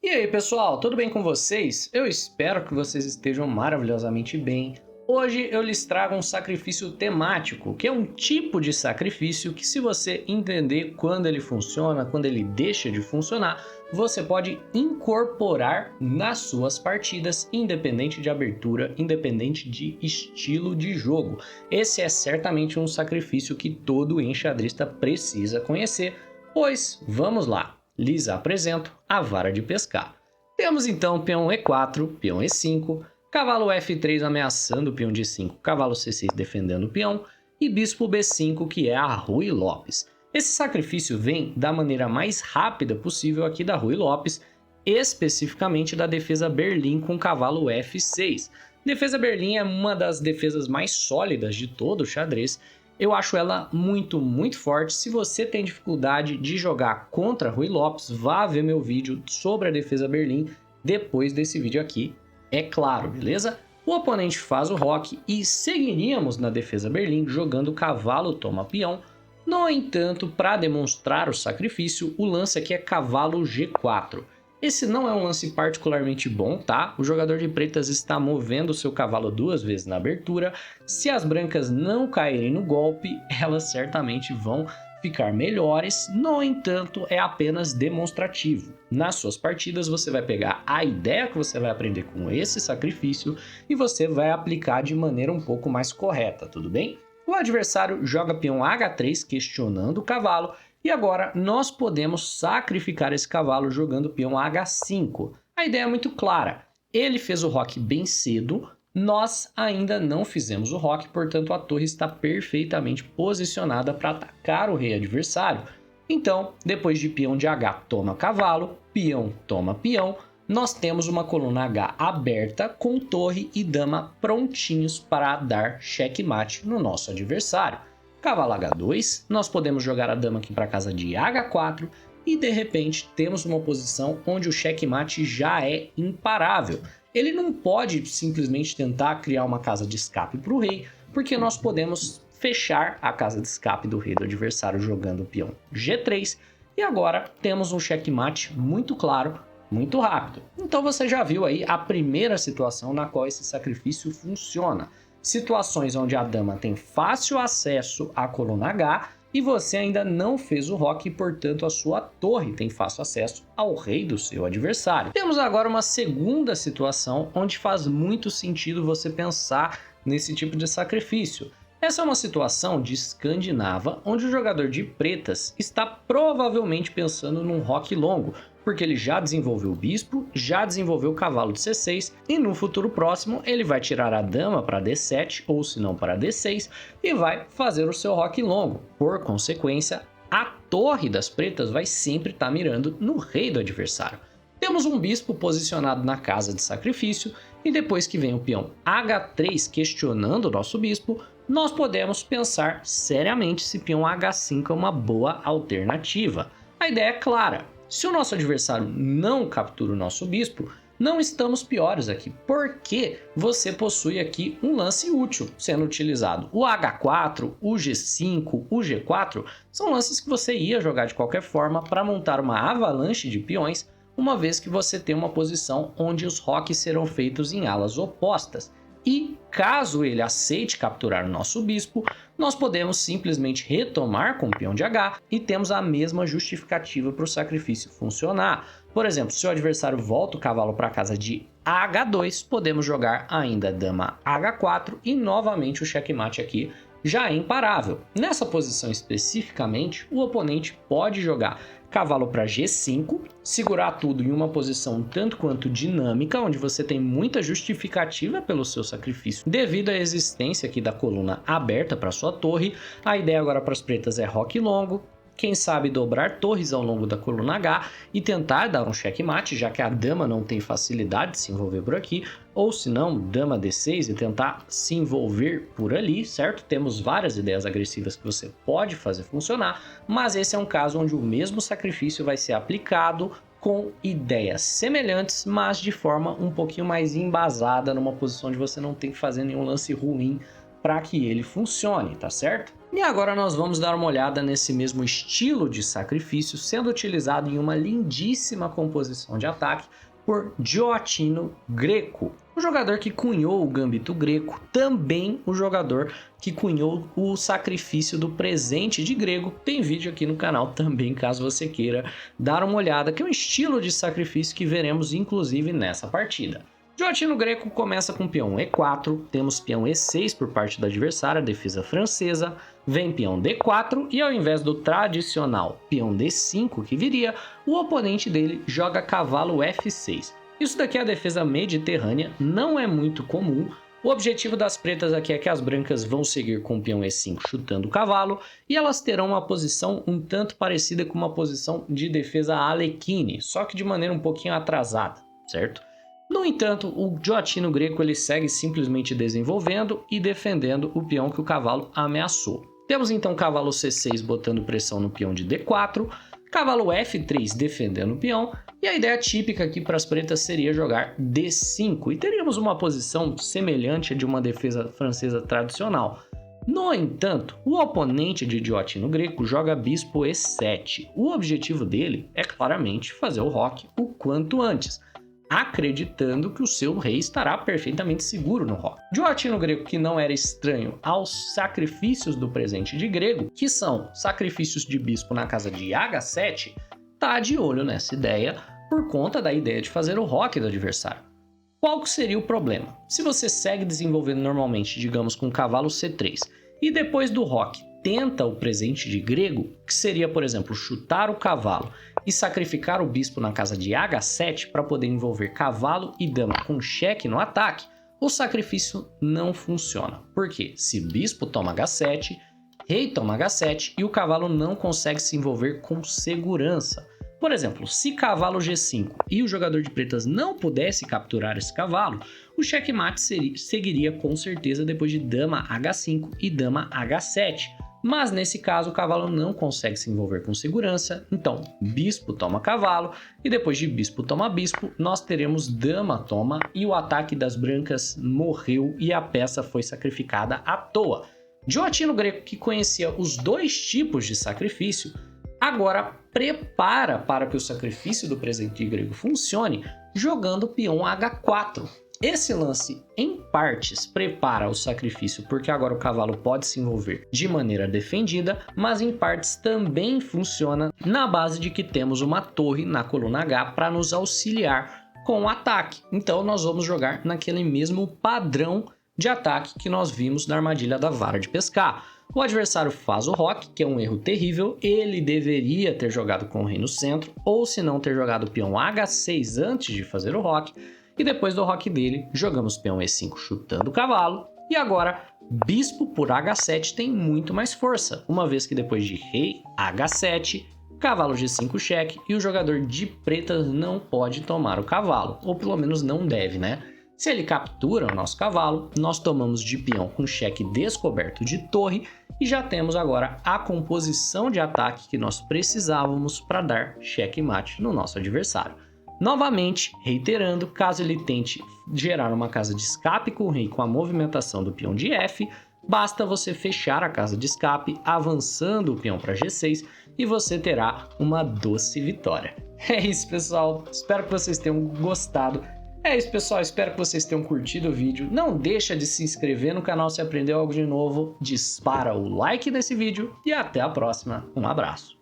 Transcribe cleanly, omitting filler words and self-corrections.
E aí, pessoal, tudo bem com vocês? Eu espero que vocês estejam maravilhosamente bem. Hoje eu lhes trago um sacrifício temático, que é um tipo de sacrifício que, se você entender quando ele funciona, quando ele deixa de funcionar, você pode incorporar nas suas partidas, independente de abertura, independente de estilo de jogo. Esse é certamente um sacrifício que todo enxadrista precisa conhecer, pois, vamos lá. Lhes apresento a vara de pescar. Temos então peão E4, peão E5, cavalo F3 ameaçando o peão de 5, cavalo C6 defendendo o peão e bispo B5, que é a Ruy Lopes. Esse sacrifício vem da maneira mais rápida possível aqui da Ruy Lopes, especificamente da defesa Berlim com cavalo F6. Defesa Berlim é uma das defesas mais sólidas de todo o xadrez. Eu acho ela muito forte. Se você tem dificuldade de jogar contra Ruy Lopes, vá ver meu vídeo sobre a defesa Berlim depois desse vídeo aqui, é claro, beleza? O oponente faz o roque e seguiríamos na defesa Berlim jogando cavalo toma peão. No entanto, para demonstrar o sacrifício, o lance aqui é cavalo G4. Esse não é um lance particularmente bom, tá? O jogador de pretas está movendo seu cavalo duas vezes na abertura. Se as brancas não caírem no golpe, elas certamente vão ficar melhores. No entanto, é apenas demonstrativo. Nas suas partidas, você vai pegar a ideia que você vai aprender com esse sacrifício e você vai aplicar de maneira um pouco mais correta, tudo bem? O adversário joga peão H3, questionando o cavalo. E agora nós podemos sacrificar esse cavalo jogando peão H5. A ideia é muito clara. Ele fez o roque bem cedo, nós ainda não fizemos o roque, portanto a torre está perfeitamente posicionada para atacar o rei adversário. Então, depois de peão de H toma cavalo, toma peão, nós temos uma coluna H aberta com torre e dama prontinhos para dar checkmate no nosso adversário. Cavalo H2, nós podemos jogar a dama aqui para casa de H4 e de repente temos uma posição onde o checkmate já é imparável. Ele não pode simplesmente tentar criar uma casa de escape para o rei, porque nós podemos fechar a casa de escape do rei do adversário jogando o peão G3 e agora temos um checkmate muito claro, muito rápido. Então você já viu aí a primeira situação na qual esse sacrifício funciona. Situações onde a dama tem fácil acesso à coluna H e você ainda não fez o roque e, portanto, a sua torre tem fácil acesso ao rei do seu adversário. Temos agora uma segunda situação onde faz muito sentido você pensar nesse tipo de sacrifício. Essa é uma situação de escandinava, onde o jogador de pretas está provavelmente pensando num roque longo, porque ele já desenvolveu o bispo, já desenvolveu o cavalo de C6 e no futuro próximo ele vai tirar a dama para D7 ou se não para D6 e vai fazer o seu roque longo. Por consequência, a torre das pretas vai sempre estar mirando no rei do adversário. Temos um bispo posicionado na casa de sacrifício e depois que vem o peão H3 questionando o nosso bispo, nós podemos pensar seriamente se peão H5 é uma boa alternativa. A ideia é clara. Se o nosso adversário não captura o nosso bispo, não estamos piores aqui, porque você possui aqui um lance útil sendo utilizado. O H4, o G5, o G4 são lances que você ia jogar de qualquer forma para montar uma avalanche de peões, uma vez que você tem uma posição onde os roques serão feitos em alas opostas. E caso ele aceite capturar o nosso bispo, nós podemos simplesmente retomar com o peão de H e temos a mesma justificativa para o sacrifício funcionar. Por exemplo, se o adversário volta o cavalo para a casa de H2, podemos jogar ainda dama H4 e novamente o checkmate aqui já é imparável. Nessa posição especificamente, o oponente pode jogar cavalo para G5, segurar tudo em uma posição um tanto quanto dinâmica, onde você tem muita justificativa pelo seu sacrifício, devido à existência aqui da coluna aberta para sua torre. A ideia agora para as pretas é roque longo, quem sabe dobrar torres ao longo da coluna H e tentar dar um checkmate, já que a dama não tem facilidade de se envolver por aqui, ou se não, dama D6 e tentar se envolver por ali, certo? Temos várias ideias agressivas que você pode fazer funcionar, mas esse é um caso onde o mesmo sacrifício vai ser aplicado com ideias semelhantes, mas de forma um pouquinho mais embasada, numa posição onde você não tem que fazer nenhum lance ruim para que ele funcione, tá certo? E agora nós vamos dar uma olhada nesse mesmo estilo de sacrifício sendo utilizado em uma lindíssima composição de ataque por Gioacchino Greco, o jogador que cunhou o Gambito Greco, também o jogador que cunhou o sacrifício do presente de grego. Tem vídeo aqui no canal também, caso você queira dar uma olhada, que é um estilo de sacrifício que veremos inclusive nessa partida. Gioacchino Greco começa com peão E4, temos peão E6 por parte do adversário, a defesa francesa, vem peão D4 e ao invés do tradicional peão D5 que viria, o oponente dele joga cavalo F6. Isso daqui é a defesa mediterrânea, não é muito comum. O objetivo das pretas aqui é que as brancas vão seguir com o peão E5 chutando o cavalo e elas terão uma posição um tanto parecida com uma posição de defesa Alekhine, só que de maneira um pouquinho atrasada, certo? No entanto, o Gioacchino Greco ele segue simplesmente desenvolvendo e defendendo o peão que o cavalo ameaçou. Temos então cavalo C6 botando pressão no peão de D4, cavalo F3 defendendo o peão, e a ideia típica aqui para as pretas seria jogar D5, e teríamos uma posição semelhante a de uma defesa francesa tradicional. No entanto, o oponente de Gioacchino Greco joga bispo E7. O objetivo dele é claramente fazer o roque o quanto antes, acreditando que o seu rei estará perfeitamente seguro no roque. Gioacchino Greco, que não era estranho aos sacrifícios do presente de grego, que são sacrifícios de bispo na casa de H7, tá de olho nessa ideia por conta da ideia de fazer o roque do adversário. Qual que seria o problema? Se você segue desenvolvendo normalmente, digamos com cavalo C3, e depois do roque tenta o presente de grego, que seria, por exemplo, chutar o cavalo e sacrificar o bispo na casa de H7 para poder envolver cavalo e dama com cheque no ataque, o sacrifício não funciona. Por quê? Se bispo toma H7, rei toma H7 e o cavalo não consegue se envolver com segurança. Por exemplo, se cavalo G5 e o jogador de pretas não pudesse capturar esse cavalo, o checkmate seguiria com certeza depois de dama H5 e dama H7. Mas nesse caso o cavalo não consegue se envolver com segurança, então bispo toma cavalo e depois de bispo toma bispo nós teremos dama toma e o ataque das brancas morreu e a peça foi sacrificada à toa. Gioacchino Greco, que conhecia os dois tipos de sacrifício, agora prepara para que o sacrifício do presente grego funcione jogando peão H4. Esse lance, em partes, prepara o sacrifício porque agora o cavalo pode se envolver de maneira defendida, mas em partes também funciona na base de que temos uma torre na coluna H para nos auxiliar com o ataque. Então nós vamos jogar naquele mesmo padrão de ataque que nós vimos na armadilha da vara de pescar. O adversário faz o roque, que é um erro terrível, ele deveria ter jogado com o rei no centro, ou se não ter jogado o peão H6 antes de fazer o roque, e depois do roque dele, jogamos peão E5 chutando o cavalo, e agora bispo por H7 tem muito mais força, uma vez que depois de rei H7, cavalo G5 cheque, e o jogador de pretas não pode tomar o cavalo, ou pelo menos não deve, né? Se ele captura o nosso cavalo, nós tomamos de peão com cheque descoberto de torre e já temos agora a composição de ataque que nós precisávamos para dar checkmate no nosso adversário. Novamente, reiterando, caso ele tente gerar uma casa de escape com o rei com a movimentação do peão de F, basta você fechar a casa de escape avançando o peão para G6 e você terá uma doce vitória. É isso, pessoal. Espero que vocês tenham gostado. É isso, pessoal, espero que vocês tenham curtido o vídeo. Não deixa de se inscrever no canal se aprendeu algo de novo, dispara o like desse vídeo e até a próxima. Um abraço.